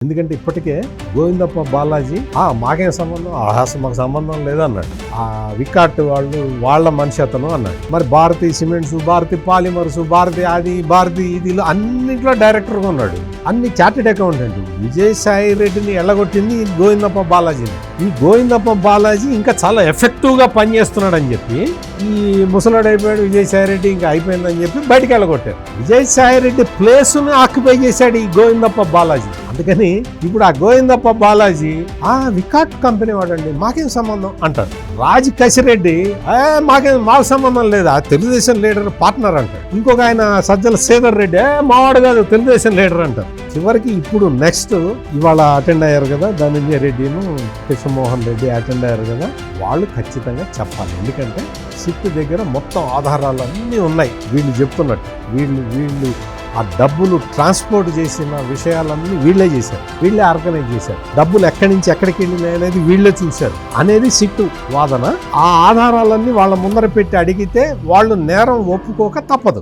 ఎందుకంటే ఇప్పటికే గోవిందప్ప బాలాజీ మాకేం సంబంధం మాకు సంబంధం లేదన్నాడు. ఆ వికాట్ వాళ్ళ మనిషి అతను అన్నాడు. మరి భారతీ సిమెంట్స్, భారతీ పాలిమర్స్, భారతీ ఇదిలో అన్నింటిలో డైరెక్టర్గా ఉన్నాడు. అన్ని చార్టెడ్ అకౌంటెంట్. విజయసాయి రెడ్డిని ఎల్లగొట్టింది గోవిందప్ప బాలాజీని. ఈ గోవిందప్ప బాలాజీ ఇంకా చాలా ఎఫెక్టివ్ గా పనిచేస్తున్నాడు అని చెప్పి ఈ ముసలాడు అయిపోయాడు విజయసాయి రెడ్డి, ఇంకా అయిపోయిందని చెప్పి బయటికి వెళ్ళగొట్టారు. విజయసాయి రెడ్డి ప్లేస్ ను ఆక్యుపై చేశాడు ఈ గోవిందప్ప బాలాజీ. అందుకని ఇప్పుడు ఆ గోవిందప్ప బాలాజీ వికాట్ కంపెనీ వాడండి, మాకేం సంబంధం అంటారు. రాజ్ కసిరెడ్డి మాకు సంబంధం లేదు, ఆ తెలుగుదేశం లీడర్ పార్ట్నర్ అంటారు. ఇంకొక ఆయన సజ్జల శ్రీధర్ రెడ్డి మావాడు కాదు, తెలుగుదేశం లీడర్ అంటారు. చివరికి ఇప్పుడు నెక్స్ట్ ఇవాళ అటెండ్ అయ్యారు కదా ధనంజయ రెడ్డిను కృష్ణమోహన్ రెడ్డి అటెండ్ అయ్యారు కదా, వాళ్ళు ఖచ్చితంగా చెప్పాలి. ఎందుకంటే సిట్ దగ్గర మొత్తం ఆధారాలు అన్నీ ఉన్నాయి. వీళ్ళు చెప్తున్నట్టు వీళ్ళు ఆ డబ్బులు ట్రాన్స్పోర్ట్ చేసిన విషయాలన్నీ వీళ్ళే చేశారు, వీళ్ళే ఆర్గనైజ్ చేశారు. డబ్బులు ఎక్కడి నుంచి ఎక్కడికి వెళ్ళినాయి అనేది వీళ్ళే చూశారు అనేది సిట్టు వాదన. ఆ ఆధారాలన్నీ వాళ్ళ ముందర పెట్టి అడిగితే వాళ్ళు నేరం ఒప్పుకోక తప్పదు.